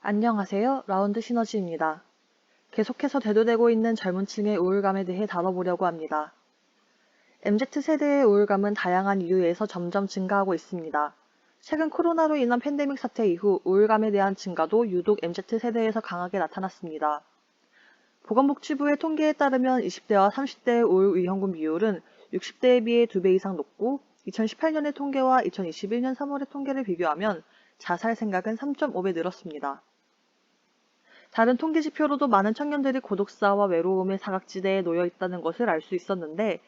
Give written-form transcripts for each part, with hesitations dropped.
안녕하세요. 라운드 시너지입니다. 계속해서 대두되고 있는 젊은 층의 우울감에 대해 다뤄보려고 합니다. MZ세대의 우울감은 다양한 이유에서 점점 증가하고 있습니다. 최근 코로나로 인한 팬데믹 사태 이후 우울감에 대한 증가도 유독 MZ세대에서 강하게 나타났습니다. 보건복지부의 통계에 따르면 20대와 30대의 우울 위험군 비율은 60대에 비해 2배 이상 높고 2018년의 통계와 2021년 3월의 통계를 비교하면 자살 생각은 3.5배 늘었습니다. 다른 통계 지표로도 많은 청년들이 고독사와 외로움의 사각지대에 놓여 있다는 것을 알 수 있었는데,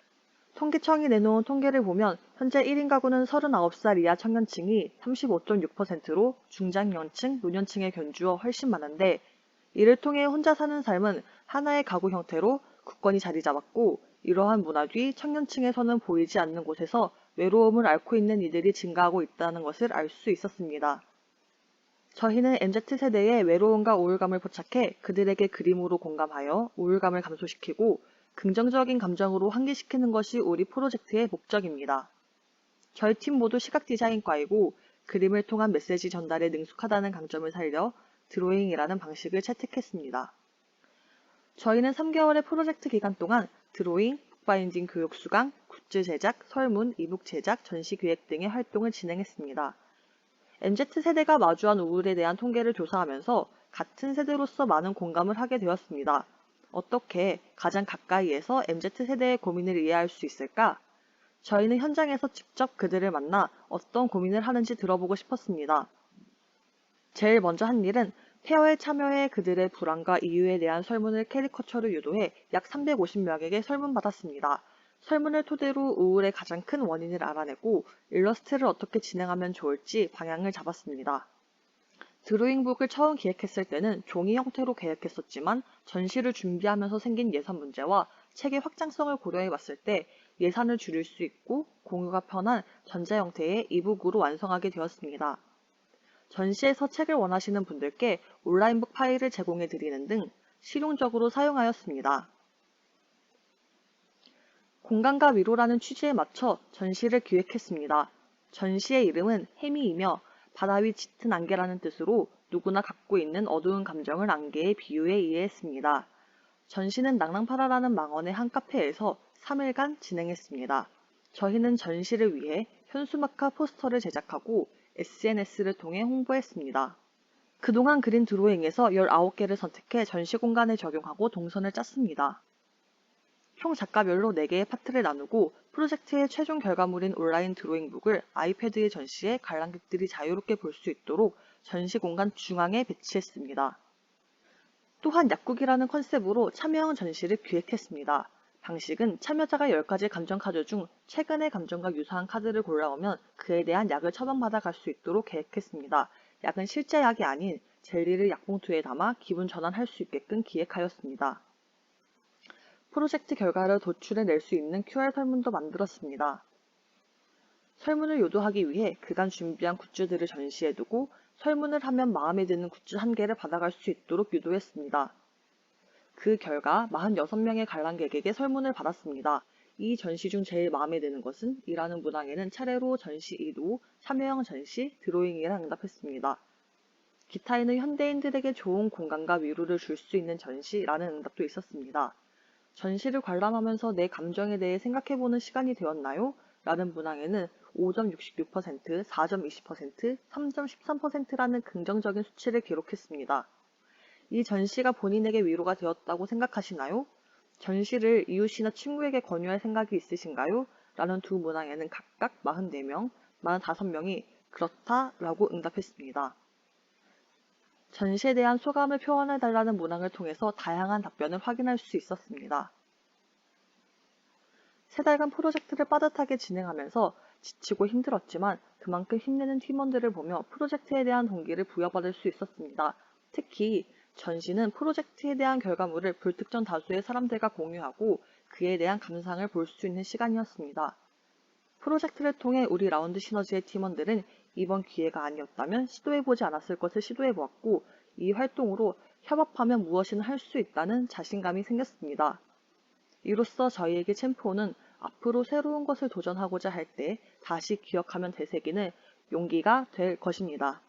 통계청이 내놓은 통계를 보면 현재 1인 가구는 39살 이하 청년층이 35.6%로 중장년층, 노년층의 견주어 훨씬 많은데, 이를 통해 혼자 사는 삶은 하나의 가구 형태로 굳건히 자리 잡았고, 이러한 문화 뒤 청년층에서는 보이지 않는 곳에서 외로움을 앓고 있는 이들이 증가하고 있다는 것을 알 수 있었습니다. 저희는 MZ세대의 외로움과 우울감을 포착해 그들에게 그림으로 공감하여 우울감을 감소시키고 긍정적인 감정으로 환기시키는 것이 우리 프로젝트의 목적입니다. 저희 팀 모두 시각디자인과이고 그림을 통한 메시지 전달에 능숙하다는 강점을 살려 드로잉이라는 방식을 채택했습니다. 저희는 3개월의 프로젝트 기간 동안 드로잉, 북바인딩 교육 수강, 굿즈 제작, 설문, 이북 제작, 전시 기획 등의 활동을 진행했습니다. MZ세대가 마주한 우울에 대한 통계를 조사하면서 같은 세대로서 많은 공감을 하게 되었습니다. 어떻게 가장 가까이에서 MZ세대의 고민을 이해할 수 있을까? 저희는 현장에서 직접 그들을 만나 어떤 고민을 하는지 들어보고 싶었습니다. 제일 먼저 한 일은 페어에 참여해 그들의 불안과 이유에 대한 설문을 캐리커처로 유도해 약 350명에게 설문받았습니다. 설문을 토대로 우울의 가장 큰 원인을 알아내고 일러스트를 어떻게 진행하면 좋을지 방향을 잡았습니다. 드로잉북을 처음 기획했을 때는 종이 형태로 계획했었지만 전시를 준비하면서 생긴 예산 문제와 책의 확장성을 고려해 봤을 때 예산을 줄일 수 있고 공유가 편한 전자 형태의 이북으로 완성하게 되었습니다. 전시에서 책을 원하시는 분들께 온라인북 파일을 제공해 드리는 등 실용적으로 사용하였습니다. 공간과 위로라는 취지에 맞춰 전시를 기획했습니다. 전시의 이름은 해미이며 바다 위 짙은 안개라는 뜻으로 누구나 갖고 있는 어두운 감정을 안개에 비유해 이해했습니다. 전시는 낭랑파라라는 망원의 한 카페에서 3일간 진행했습니다. 저희는 전시를 위해 현수막과 포스터를 제작하고 SNS를 통해 홍보했습니다. 그동안 그린 드로잉에서 19개를 선택해 전시 공간에 적용하고 동선을 짰습니다. 총 작가별로 4개의 파트를 나누고 프로젝트의 최종 결과물인 온라인 드로잉북을 아이패드에 전시해 관람객들이 자유롭게 볼 수 있도록 전시 공간 중앙에 배치했습니다. 또한 약국이라는 컨셉으로 참여형 전시를 기획했습니다. 방식은 참여자가 10가지 감정 카드 중 최근의 감정과 유사한 카드를 골라오면 그에 대한 약을 처방받아 갈 수 있도록 계획했습니다. 약은 실제 약이 아닌 젤리를 약봉투에 담아 기분 전환할 수 있게끔 기획하였습니다. 프로젝트 결과를 도출해낼 수 있는 QR 설문도 만들었습니다. 설문을 유도하기 위해 그간 준비한 굿즈들을 전시해두고 설문을 하면 마음에 드는 굿즈 1개를 받아갈 수 있도록 유도했습니다. 그 결과 46명의 관람객에게 설문을 받았습니다. 이 전시 중 제일 마음에 드는 것은? 이라는 문항에는 차례로 전시 2도, 참여형 전시, 드로잉이라 응답했습니다. 기타에는 현대인들에게 좋은 공간과 위로를 줄 수 있는 전시라는 응답도 있었습니다. 전시를 관람하면서 내 감정에 대해 생각해보는 시간이 되었나요? 라는 문항에는 5.66%, 4.20%, 3.13%라는 긍정적인 수치를 기록했습니다. 이 전시가 본인에게 위로가 되었다고 생각하시나요? 전시를 이웃이나 친구에게 권유할 생각이 있으신가요? 라는 두 문항에는 각각 44명, 45명이 그렇다 라고 응답했습니다. 전시에 대한 소감을 표현해달라는 문항을 통해서 다양한 답변을 확인할 수 있었습니다. 3달간 프로젝트를 빠듯하게 진행하면서 지치고 힘들었지만 그만큼 힘내는 팀원들을 보며 프로젝트에 대한 동기를 부여받을 수 있었습니다. 특히 전시는 프로젝트에 대한 결과물을 불특정 다수의 사람들과 공유하고 그에 대한 감상을 볼 수 있는 시간이었습니다. 프로젝트를 통해 우리 라운드 시너지의 팀원들은 이번 기회가 아니었다면 시도해보지 않았을 것을 시도해보았고 이 활동으로 협업하면 무엇이든 할 수 있다는 자신감이 생겼습니다. 이로써 저희에게 챔프오는 앞으로 새로운 것을 도전하고자 할 때 다시 기억하면 되새기는 용기가 될 것입니다.